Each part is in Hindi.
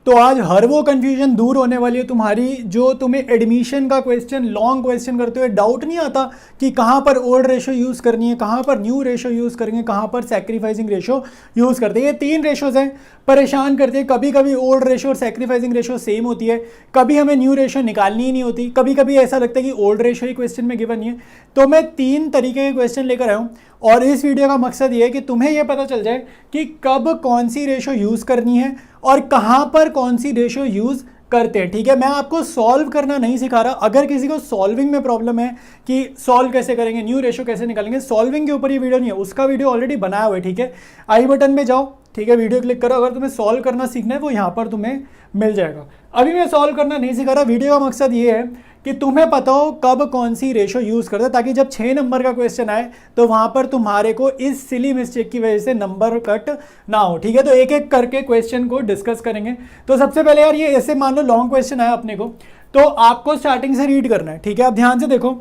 तो आज हर वो कन्फ्यूजन दूर होने वाली है तुम्हारी जो तुम्हें एडमिशन का क्वेश्चन लॉन्ग क्वेश्चन करते हुए डाउट नहीं आता कि कहाँ पर ओल्ड रेशो यूज़ करनी है, कहाँ पर न्यू रेशो यूज़ करेंगे, कहाँ पर सैक्रिफाइसिंग रेशो यूज़ करते हैं। ये 3 रेशोज़ हैं, परेशान करते हैं। कभी कभी ओल्ड रेशो और सैक्रिफाइसिंग रेशो सेम होती है, कभी हमें न्यू रेशो निकालनी ही नहीं होती, कभी कभी ऐसा लगता है कि ओल्ड रेशो ही क्वेश्चन में गिवन नहीं है। तो मैं 3 तरीके के क्वेश्चन लेकर आया हूँ और इस वीडियो का मकसद ये है कि तुम्हें ये पता चल जाए कि कब कौन सी रेशो यूज़ करनी है और कहाँ पर कौन सी रेशो यूज़ करते हैं। ठीक है, मैं आपको सॉल्व करना नहीं सिखा रहा। अगर किसी को सॉल्विंग में प्रॉब्लम है कि सॉल्व कैसे करेंगे, न्यू रेशो कैसे निकालेंगे, सॉल्विंग के ऊपर ये वीडियो नहीं है, उसका वीडियो ऑलरेडी बनाया हुआ है। ठीक है, आई बटन में जाओ, ठीक है, वीडियो क्लिक करो। अगर तुम्हें सॉल्व करना सीखना है वो यहाँ पर तुम्हें मिल जाएगा। अभी मैं सॉल्व करना नहीं सिखा रहा। वीडियो का मकसद ये है कि तुम्हें पता हो कब कौन सी रेशो यूज़ करते हैं, ताकि जब 6 नंबर का क्वेश्चन आए तो वहाँ पर तुम्हारे को इस सिली मिस्टेक की वजह से नंबर कट ना हो। ठीक है, तो एक एक करके क्वेश्चन को डिस्कस करेंगे। तो सबसे पहले यार ये ऐसे मान लो लॉन्ग क्वेश्चन आया अपने को, तो आपको स्टार्टिंग से रीड करना है। ठीक है, अब ध्यान से देखो।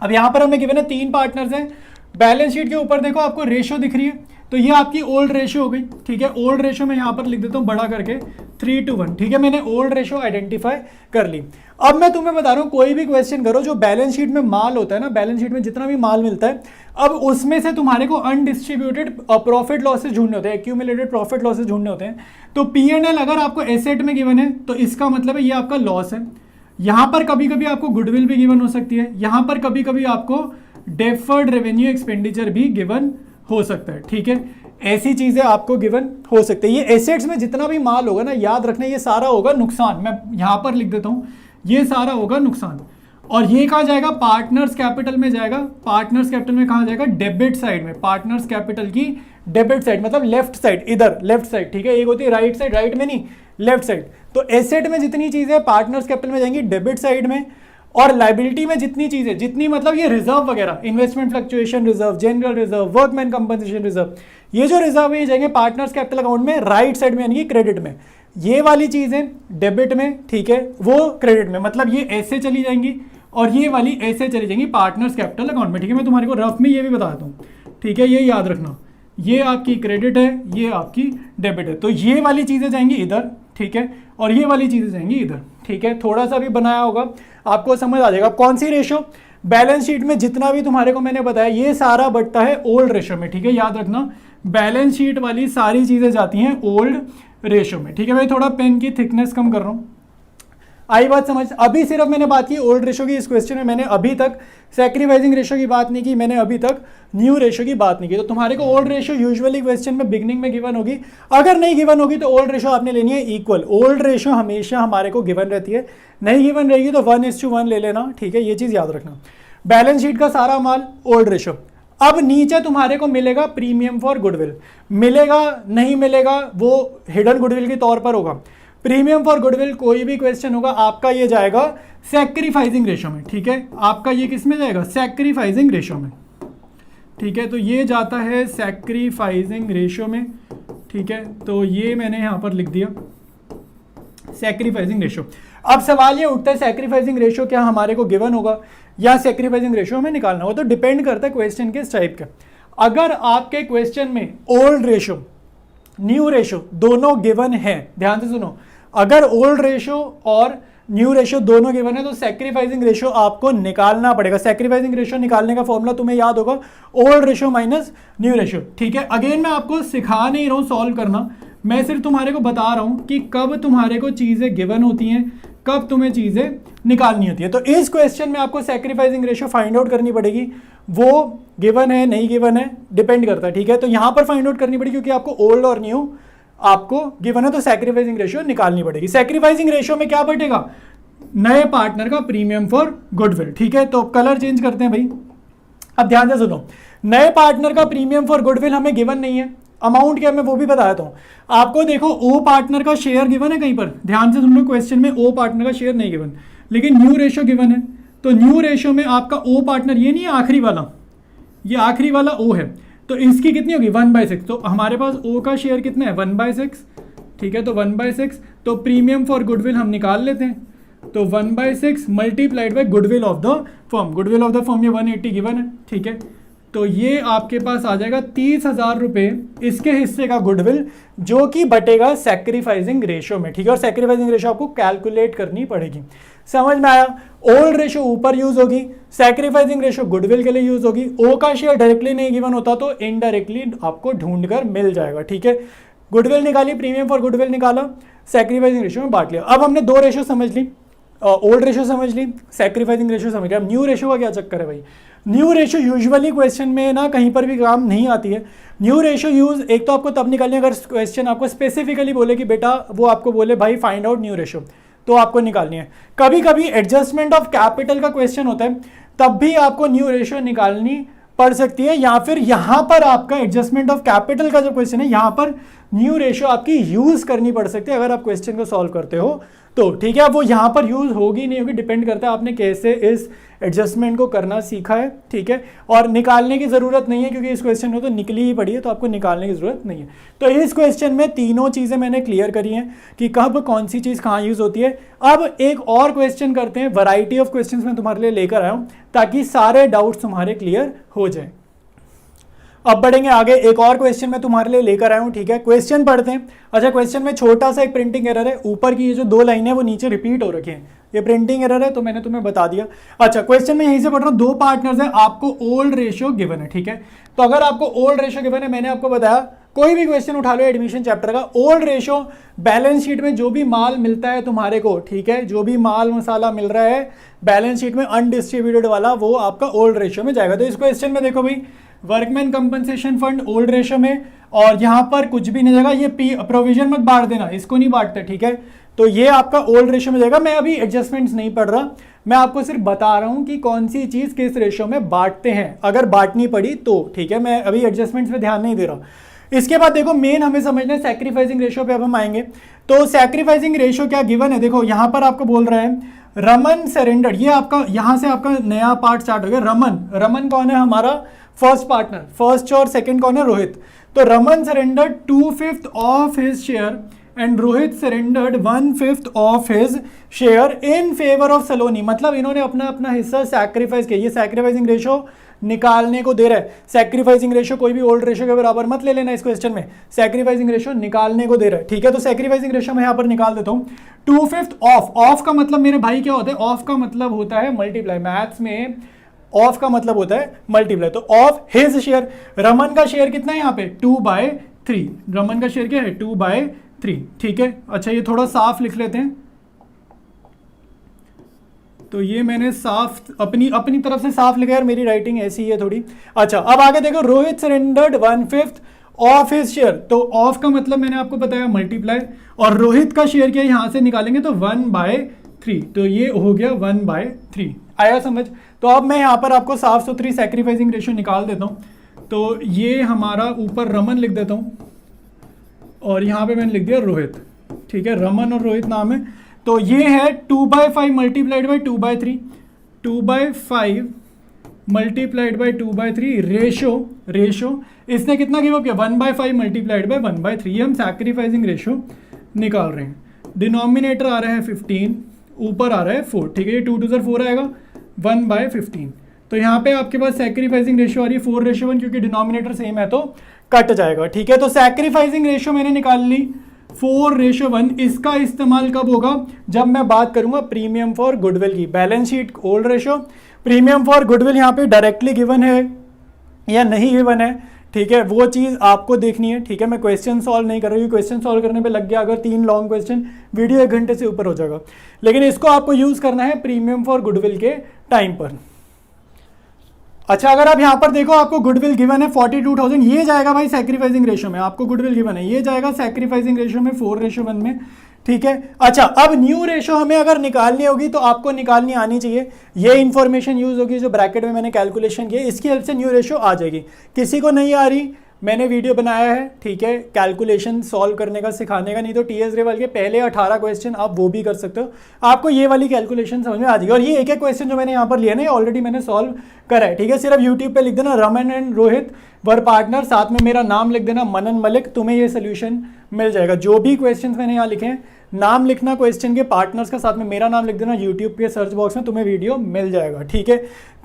अब यहाँ पर हमें गिवन है 3 पार्टनर्स हैं। बैलेंस शीट के ऊपर देखो आपको रेशो दिख रही है, तो ये आपकी ओल्ड रेशो हो गई। ठीक है, ओल्ड रेशो में यहाँ पर लिख देता हूँ बड़ा करके 3:1। ठीक है, मैंने ओल्ड रेशो आइडेंटिफाई कर ली। अब मैं तुम्हें बता रहा हूँ कोई भी क्वेश्चन करो जो बैलेंस शीट में माल होता है ना, बैलेंस शीट में जितना भी माल मिलता है, अब उसमें से तुम्हारे को अनडिस्ट्रीब्यूटेड प्रॉफिट लॉसेज ढूंढने होते हैं, एक्यूमुलेटेड प्रॉफिट लॉसेज ढूंढने होते हैं। तो P&L अगर आपको एसेट में गिवन है तो इसका मतलब है ये आपका लॉस है। यहाँ पर कभी कभी आपको गुडविल भी गिवन हो सकती है, यहाँ पर कभी कभी आपको डेफर्ड रेवेन्यू एक्सपेंडिचर भी गिवन हो सकता है। ठीक है, ऐसी चीजें आपको गिवन हो सकती है। ये एसेट्स में जितना भी माल होगा ना, याद रखना ये सारा होगा नुकसान। मैं यहाँ पर लिख देता हूँ, ये सारा होगा नुकसान। और ये कहाँ जाएगा? पार्टनर्स कैपिटल में जाएगा। पार्टनर्स कैपिटल में कहाँ जाएगा? डेबिट साइड में। पार्टनर्स कैपिटल की डेबिट साइड मतलब लेफ्ट साइड, इधर लेफ्ट साइड। ठीक है, एक होती है राइट साइड, राइट में नहीं लेफ्ट साइड। तो एसेट में जितनी चीजें पार्टनर्स कैपिटल में जाएंगी डेबिट साइड में, और लाइबिलिटी में जितनी चीजें, जितनी मतलब ये रिजर्व वगैरह, investment fluctuation reserve, general reserve, workman compensation reserve, ये जो रिजर्व है ये जाएंगे पार्टनर्स कैपिटल अकाउंट में राइट साइड में, यानी कि क्रेडिट में। ये वाली चीजें डेबिट में, ठीक है, वो क्रेडिट में, मतलब ये ऐसे चली जाएंगी और ये वाली ऐसे चली जाएंगी पार्टनर्स कैपिटल अकाउंट में। ठीक है, मैं तुम्हारे को रफ में ये भी बता देता हूँ। ठीक है, ये याद रखना, ये आपकी क्रेडिट है, ये आपकी डेबिट है। तो ये वाली चीजें जाएंगी इधर, ठीक है, और ये वाली चीजें जाएंगी इधर। ठीक है, थोड़ा सा भी बनाया होगा आपको समझ आ जाएगा। कौन सी रेशो? बैलेंस शीट में जितना भी तुम्हारे को मैंने बताया ये सारा बढ़ता है ओल्ड रेशो में। ठीक है, याद रखना बैलेंस शीट वाली सारी चीजें जाती हैं ओल्ड रेशो में। ठीक है, मैं थोड़ा पेन की थिकनेस कम कर रहा हूँ। आई बात समझ? अभी सिर्फ मैंने बात की ओल्ड रेशो की। इस क्वेश्चन में मैंने अभी तक सैक्रिफाइसिंग रेशो की बात नहीं की, मैंने अभी तक न्यू रेशो की बात नहीं की। तो तुम्हारे को ओल्ड रेशो यूजुअली क्वेश्चन में बिगनिंग में गिवन होगी। अगर नहीं गिवन होगी तो ओल्ड रेशो आपने लेनी है इक्वल। ओल्ड रेशो हमेशा हमारे को गिवन रहती है, नहीं गिवन रहेगी तो 1:1 ले लेना। ठीक है, ये चीज़ याद रखना। बैलेंस शीट का सारा माल ओल्ड रेशो। अब नीचे तुम्हारे को मिलेगा प्रीमियम फॉर गुडविल। मिलेगा नहीं मिलेगा वो हिडन गुडविल के तौर पर होगा। प्रीमियम फॉर गुडविल कोई भी क्वेश्चन होगा आपका ये जाएगा सैक्रिफाइसिंग रेशो में। ठीक है, आपका ये किस में जाएगा? सैक्रिफाइसिंग रेशो में। ठीक है, तो ये जाता है सैक्रिफाइसिंग रेशो में। ठीक है, तो ये मैंने यहाँ पर लिख दिया सैक्रिफाइसिंग रेशो। अब सवाल ये उठता है सैक्रिफाइसिंग रेशो क्या हमारे को गिवन होगा या सैक्रिफाइसिंग रेशो हमें निकालना होगा? तो डिपेंड करता है क्वेश्चन के टाइप का। अगर आपके क्वेश्चन में ओल्ड रेशो न्यू रेशो दोनों गिवन है, ध्यान से सुनो, अगर ओल्ड रेशो और न्यू रेशो दोनों गिवन है तो सैक्रिफाइसिंग रेशो आपको निकालना पड़ेगा। सैक्रिफाइसिंग रेशो निकालने का फॉर्मूला तुम्हें याद होगा, old ratio minus new ratio. ठीक है, अगेन मैं आपको सिखा नहीं रहा हूँ सॉल्व करना, मैं सिर्फ तुम्हारे को बता रहा हूँ कि कब तुम्हारे को चीज़ें गिवन होती हैं, कब तुम्हें चीज़ें निकालनी होती है। तो इस क्वेश्चन में आपको सैक्रिफाइसिंग रेशो फाइंड आउट करनी पड़ेगी। वो गिवन है नहीं गिवन है डिपेंड करता है। ठीक है, तो यहाँ पर फाइंड आउट करनी पड़ेगी क्योंकि आपको ओल्ड और न्यू आपको गिवन है, तो सैक्रिफाइसिंग रेशियो निकालनी पड़ेगी। सैक्रिफाइसिंग रेशियो में क्या बटेगा? नए पार्टनर का प्रीमियम फॉर गुडविल। ठीक है, तो कलर चेंज करते हैं भाई। अब ध्यान से सुनो, नए पार्टनर का प्रीमियम फॉर गुडविल हमें गिवन नहीं है। अमाउंट क्या मैं वो भी बता देता हूँ आपको। देखो ओ पार्टनर का शेयर गिवन है कहीं पर, ध्यान से सुन लो, क्वेश्चन में ओ पार्टनर का शेयर नहीं गिवन, लेकिन न्यू रेशियो गिवन है। तो न्यू रेशियो में आपका ओ पार्टनर ये नहीं है आखिरी वाला, ये आखिरी वाला ओ है, तो इसकी कितनी होगी? 1/6। तो हमारे पास ओ का शेयर कितना है? 1/6। ठीक है, तो 1/6, तो प्रीमियम फॉर गुडविल हम निकाल लेते हैं। तो 1/6 multiplied by goodwill of the firm. Goodwill of the firm ये 180 गिवन है। ठीक है, तो ये आपके पास आ जाएगा 30,000 रुपये इसके हिस्से का गुडविल, जो कि बटेगा सैक्रिफाइसिंग रेशो में, ठीक है। और सैक्रिफाइसिंग रेशो आपको कैलकुलेट करनी पड़ेगी। समझ में आया? ओल्ड रेशो ऊपर यूज होगी, सैक्रिफाइसिंग रेशो गुडविल के लिए यूज होगी। ओ का शेयर डायरेक्टली नहीं गिवन होता तो इनडायरेक्टली आपको ढूंढकर मिल जाएगा, ठीक है। गुडविल निकाली, प्रीमियम फॉर गुडविल निकाला, सैक्रिफाइसिंग रेशो में बांट लिया। अब हमने दो रेशो समझ ली, ओल्ड रेशो समझ ली, सैक्रिफाइसिंग रेशो समझ लिया। अब न्यू रेशो का क्या चक्कर है भाई? न्यू रेशो यूजुअली क्वेश्चन में ना कहीं पर भी काम नहीं आती है। न्यू रेशो यूज एक तो आपको तब निकालनी है अगर क्वेश्चन आपको स्पेसिफिकली बोले कि बेटा वो आपको बोले भाई फाइंड आउट न्यू रेशो, तो आपको निकालनी है। कभी कभी एडजस्टमेंट ऑफ कैपिटल का क्वेश्चन होता है, तब भी आपको न्यू रेशो निकालनी पड़ सकती है, या फिर यहां पर आपका एडजस्टमेंट ऑफ कैपिटल का जो क्वेश्चन है यहां पर न्यू रेशो आपकी यूज करनी पड़ सकती है अगर आप क्वेश्चन को सॉल्व करते हो तो, ठीक है। अब वो यहां पर यूज होगी नहीं होगी डिपेंड करता है आपने कैसे इस एडजस्टमेंट को करना सीखा है, ठीक है। और निकालने की जरूरत नहीं है क्योंकि इस क्वेश्चन में तो निकली ही पड़ी है, तो आपको निकालने की जरूरत नहीं है। तो इस क्वेश्चन में तीनों चीजें मैंने क्लियर करी हैं कि कब कौन सी चीज कहाँ यूज होती है। अब एक और क्वेश्चन करते हैं, वैरायटी ऑफ क्वेश्चंस मैं तुम्हारे लिए लेकर आया हूं ताकि सारे डाउट्स तुम्हारे क्लियर हो जाए। अब बढ़ेंगे आगे, एक और क्वेश्चन मैं तुम्हारे लिए लेकर आया हूं, ठीक है। क्वेश्चन पढ़ते हैं। अच्छा, क्वेश्चन में छोटा सा एक प्रिंटिंग एरर है, ऊपर की ये जो दो लाइनें वो नीचे रिपीट हो रखी हैं, ये प्रिंटिंग एरर है तो मैंने तुम्हें बता दिया। अच्छा, क्वेश्चन में यहीं से पढ़ रहा हूं, दो पार्टनर्स हैं, आपको ओल्ड रेशियो गिवन है, ठीक है। तो अगर आपको ओल्ड रेशियो गिवन है, मैंने आपको बताया कोई भी क्वेश्चन उठा लो एडमिशन चैप्टर का, ओल्ड रेशियो बैलेंस शीट में जो भी माल मिलता है तुम्हारे को, ठीक है, जो भी माल मसाला मिल रहा है बैलेंस शीट में अनडिस्ट्रीब्यूटेड वाला, वो आपका ओल्ड रेशियो में जाएगा। तो इस क्वेश्चन में देखो भाई, workman compensation fund old ratio में, और यहां पर कुछ भी नहीं जाएगा, ये प्रोविजन मत बांट देना, इसको नहीं बांटते, ठीक है। तो ये आपका ओल्ड रेशियो में जाएगा। मैं अभी एडजस्टमेंट्स नहीं पढ़ रहा, मैं आपको सिर्फ बता रहा हूं कि कौन सी चीज किस रेशियो में बांटते हैं, अगर बांटनी पड़ी तो, ठीक है। मैं अभी एडजस्टमेंट्स पे ध्यान नहीं दे रहा। इसके बाद देखो मेन हमें समझना है सैक्रिफाइसिंग रेशियो पे अब हम आएंगे। तो सैक्रिफाइसिंग रेशियो क्या गिवन है, देखो यहां पर आपको बोल रहा है रमन सरेंडर, ये आपका यहां से आपका नया पार्ट स्टार्ट हो गया। रमन कौन है? हमारा फर्स्ट पार्टनर, फर्स्ट और सेकंड कौन है? रोहित। तो Raman surrender 2/5 of his share and Rohit surrendered 1/5 of his share in favour of Saloni, मतलब इन्होंने अपना अपना हिस्सा सैक्रिफाइस किया। ये सैक्रिफाइसिंग रेशियो निकालने को दे रहा है। सैक्रिफाइसिंग रेशियो कोई भी ओल्ड रेशियो के बराबर मत ले लेना इस क्वेश्चन में, सैक्रिफाइसिंग रेशियो निकालने को दे रहा है, ठीक है। तो सैक्रिफाइसिंग रेशियो मैं यहां पर निकाल देता हूं। 2/5 ऑफ का मतलब मेरे भाई क्या होता है? ऑफ का मतलब होता है मल्टीप्लाई, मैथ्स में ऑफ का मतलब होता है मल्टीप्लाई। तो ऑफ हिज शेयर, रमन का शेयर कितना है यहाँ पे? 2/3। रमन का शेयर क्या है? 2/3, ठीक है। अच्छा, ये थोड़ा साफ लिख लेते हैं, तो ये मैंने साफ अपनी तरफ से साफ लिखा है, मेरी राइटिंग ऐसी ही है थोड़ी। अच्छा, अब आगे देखो, Rohit surrendered 1/5 of his share, तो ऑफ का मतलब मैंने आपको बताया मल्टीप्लाई, और रोहित का शेयर क्या यहां से निकालेंगे तो 1/3, तो ये हो गया 1/3। आया समझ? तो अब मैं यहां पर आपको साफ सुथरी सैक्रिफाइसिंग रेशियो निकाल देता हूं। तो ये हमारा ऊपर रमन लिख देता हूं और यहां पे मैंने लिख दिया रोहित, ठीक है। रमन और रोहित नाम है। तो ये है 2/5 multiplied by 2/3, 2/5 multiplied by 2/3 ratio इसने कितना गिव अप किया? 1/5 मल्टीप्लाइड बाई 1/3। ये हम सैक्रिफाइसिंग रेशो निकाल रहे हैं। डिनोमिनेटर आ रहा है 15, ऊपर आ रहा है 4, ठीक है। ये 2 2 4 आएगा 1/15। तो यहाँ पे आपके पास सैक्रिफाइसिंग रेशियो आ रही है 4:1, क्योंकि डिनोमिनेटर सेम है तो कट जाएगा, ठीक है। तो सैक्रिफाइसिंग रेशियो मैंने निकाल ली 4:1। इसका इस्तेमाल कब होगा? जब मैं बात करूंगा प्रीमियम फॉर गुडविल की। Balance sheet old ratio, premium for goodwill यहाँ पे डायरेक्टली गिवन है या नहीं गिवन है, ठीक है, वो चीज़ आपको देखनी है, ठीक है। मैं क्वेश्चन सॉल्व नहीं कर रही हूँ, क्वेश्चन सॉल्व करने पे लग गया अगर 3 लॉन्ग क्वेश्चन, वीडियो 1 घंटे से ऊपर हो जाएगा। लेकिन इसको आपको यूज़ करना है प्रीमियम फॉर गुडविल के टाइम पर। अच्छा, अगर आप यहाँ पर देखो आपको गुडविल गिवन है 42,000, ये जाएगा भाई सैक्रिफाइसिंग रेशियो में। आपको गुडविल गिवन है, ये जाएगा सैक्रिफाइसिंग रेशियो में 4:1 में, ठीक है। अच्छा, अब न्यू रेशो हमें अगर निकालनी होगी तो आपको निकालनी आनी चाहिए। ये इंफॉर्मेशन यूज होगी जो ब्रैकेट में मैंने कैलकुलेशन की है, इसकी हेल्प से न्यू रेशो आ जाएगी। किसी को नहीं आ रही, मैंने वीडियो बनाया है, ठीक है, कैलकुलेशन सॉल्व करने का, सिखाने का। नहीं तो टीएस रेवल के पहले 18 क्वेश्चन आप वो भी कर सकते हो, आपको ये वाली कैलकुलेशन समझ में आ जाएगी। और ये एक एक क्वेश्चन जो मैंने यहाँ पर लिया ना, ऑलरेडी मैंने सॉल्व करा है, ठीक है। सिर्फ यूट्यूब पे लिख देना Raman and Rohit were partner, साथ में मेरा नाम लिख देना मनन मलिक, तुम्हें ये सोल्यूशन मिल जाएगा। जो भी क्वेश्चन मैंने यहाँ लिखे हैं नाम लिखना क्वेश्चन के पार्टनर्स का, साथ में मेरा नाम लिख देना, यूट्यूब के सर्च बॉक्स में तुम्हें वीडियो मिल जाएगा, ठीक है।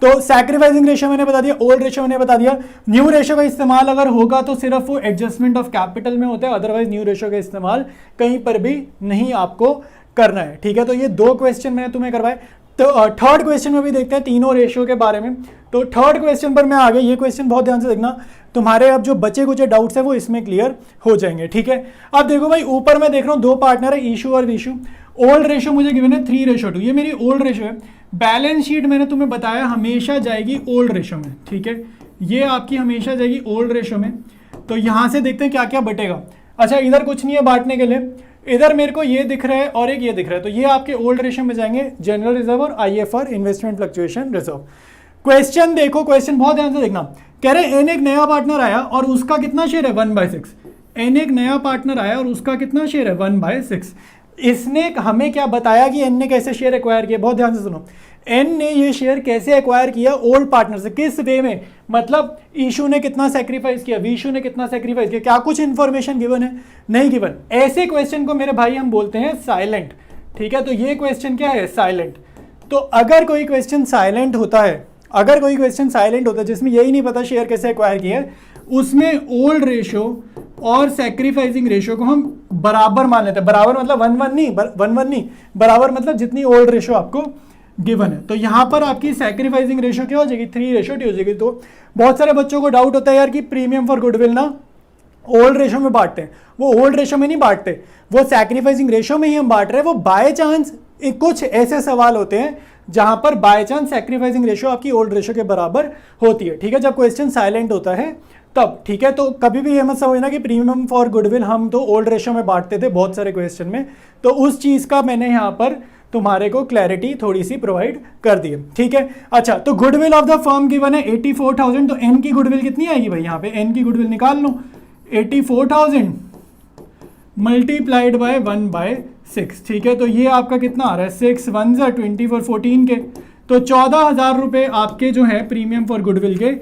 तो सैक्रिफाइसिंग रेशियो मैंने बता दिया, ओल्ड रेशियो मैंने बता दिया। न्यू रेशियो का इस्तेमाल अगर होगा तो सिर्फ वो एडजस्टमेंट ऑफ कैपिटल में होता है, अदरवाइज न्यू रेशियो का इस्तेमाल कहीं पर भी नहीं आपको करना है, ठीक है। तो ये 2 क्वेश्चन मैंने तुम्हें करवाए। तो थर्ड क्वेश्चन में भी देखते हैं तीनों रेशियो के बारे में। तो थर्ड क्वेश्चन पर मैं आ गया, ये क्वेश्चन बहुत ध्यान से देखना, तुम्हारे अब जो बचे कुछ डाउट्स है वो इसमें क्लियर हो जाएंगे, ठीक है। अब देखो भाई, ऊपर मैं देख रहा हूँ 2 पार्टनर है, ईशू और विशु। ओल्ड रेशियो मुझे गिवन है 3:2, ये मेरी ओल्ड रेशियो है। बैलेंस शीट मैंने तुम्हें बताया हमेशा जाएगी ओल्ड रेशियो में, ठीक है, ये आपकी हमेशा जाएगी ओल्ड रेशियो में। तो यहां से देखते हैं क्या क्या बटेगा। अच्छा, इधर कुछ नहीं है बांटने के लिए, इधर मेरे को ये दिख रहा है और एक ये दिख रहा है, तो ये आपके ओल्ड रेशियो में जाएंगे, जनरल रिजर्व और IFR investment fluctuation reserve. Question देखो, क्वेश्चन बहुत ध्यान से देखना, कह रहे एन एक नया पार्टनर आया और उसका कितना शेयर है 1/6। एन एक नया पार्टनर आया और उसका कितना शेयर है 1/6। इसने हमें क्या बताया कि एन ने कैसे शेयर एक्वायर किया, बहुत ध्यान से सुनो। एन ने ये शेयर कैसे एक्वायर किया, ओल्ड पार्टनर से, किस वे में, मतलब ईशू ने कितना सेक्रीफाइस किया, विशु ने कितना सेक्रीफाइस किया, क्या कुछ इंफॉर्मेशन गिवन है, नहीं गिवन। ऐसे क्वेश्चन को मेरे भाई हम बोलते हैं साइलेंट, ठीक है। तो ये क्वेश्चन क्या है, साइलेंट। तो अगर कोई क्वेश्चन साइलेंट होता है, अगर कोई क्वेश्चन साइलेंट होता है जिसमें यही नहीं पता शेयर कैसे एक्वायर किया है, उसमें ओल्ड रेशियो और सैक्रिफाइसिंग रेशियो को हम बराबर मान लेते हैं। बराबर मतलब 1:1 नहीं, 1:1 नहीं, बराबर मतलब जितनी ओल्ड रेशियो आपको गिवन है। तो यहां पर आपकी सैक्रिफाइसिंग रेशियो क्या हो जाएगी, 3:2 हो जाएगी। तो बहुत सारे बच्चों को डाउट होता है यार कि प्रीमियम फॉर गुडविल ना ओल्ड रेशियो में बांटते हैं, वो ओल्ड रेशियो में नहीं बांटते, वो सैक्रिफाइसिंग रेशियो में ही हम बांट रहे हैं। वो बाय चांस कुछ ऐसे सवाल होते हैं जहां पर बाय चांस सैक्रिफाइसिंग रेशियो आपकी ओल्ड रेशियो के बराबर होती है, ठीक है, जब क्वेश्चन साइलेंट होता है तब, ठीक है। तो कभी भी ये मत समझना कि प्रीमियम फॉर गुडविल हम तो ओल्ड रेशियो में बांटते थे बहुत सारे क्वेश्चन में, तो उस चीज का मैंने यहाँ पर तुम्हारे को क्लैरिटी थोड़ी सी प्रोवाइड कर दी है, ठीक है। अच्छा, तो goodwill of the firm given है 84,000, तो एन की गुडविल कितनी आएगी भाई, यहाँ पे एन की गुडविल निकाल लो, 84,000 मल्टीप्लाइड बाय 1/6, ठीक है। तो ये आपका कितना आ रहा है, 6 1 24 14 के, तो 14,000 रुपए आपके जो है प्रीमियम फॉर गुडविल के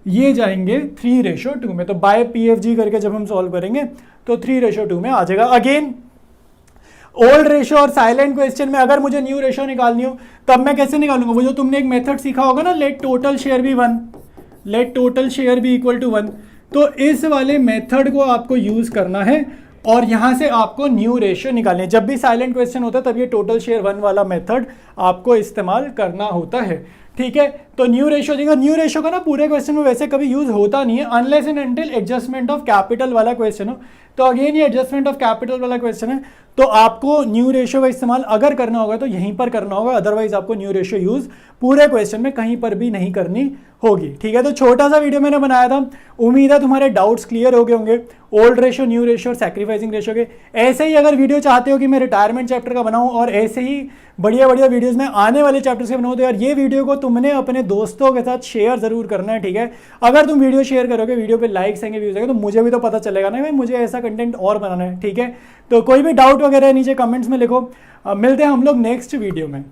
ये जाएंगे 3:2 में। तो बाय PFG करके जब हम सॉल्व करेंगे तो 3:2 में आ जाएगा। अगेन ओल्ड रेशियो और साइलेंट क्वेश्चन में अगर मुझे न्यू रेशियो निकालनी हो तब मैं कैसे निकालूंगा, वो जो तुमने एक मेथड सीखा होगा ना, let total share be 1, let total share be equal to 1, तो इस वाले मेथड को आपको यूज करना है और यहां से आपको न्यू रेशियो निकालनी है। जब भी साइलेंट क्वेश्चन होता है तब ये टोटल शेयर 1 वाला मेथड आपको इस्तेमाल करना होता है, ठीक है। तो न्यू रेशियो देगा, न्यू रेशियो का ना पूरे क्वेश्चन में वैसे कभी यूज होता नहीं है unless and until adjustment of capital वाला क्वेश्चन हो। तो अगेन ये एडजस्टमेंट ऑफ कैपिटल वाला क्वेश्चन है, तो आपको न्यू रेशियो का इस्तेमाल अगर करना होगा तो यहीं पर करना होगा, अदरवाइज आपको न्यू रेशियो यूज पूरे क्वेश्चन में कहीं पर भी नहीं करनी होगी, ठीक है। तो छोटा सा वीडियो मैंने बनाया था, उम्मीद है तुम्हारे डाउट्स क्लियर हो गए होंगे ओल्ड रेशियो, न्यू रेशियो और सैक्रिफाइसिंग रेशियो के। ऐसे ही अगर वीडियो चाहते हो कि मैं रिटायरमेंट चैप्टर का बनाऊं और ऐसे ही बढ़िया बढ़िया वीडियोस में आने वाले चैप्टर्स के बनाऊं, तो यार ये वीडियो को तुमने अपने दोस्तों के साथ शेयर जरूर करना है, ठीक है। अगर तुम वीडियो शेयर करोगे, वीडियो पे लाइक्स आएंगे, व्यूज आएंगे, तो मुझे भी तो पता चलेगा ना भाई मुझे ऐसा कंटेंट और बनाना है, ठीक है। तो कोई भी डाउट वगैरह नीचे कमेंट्स में लिखो, मिलते हैं हम लोग नेक्स्ट वीडियो में।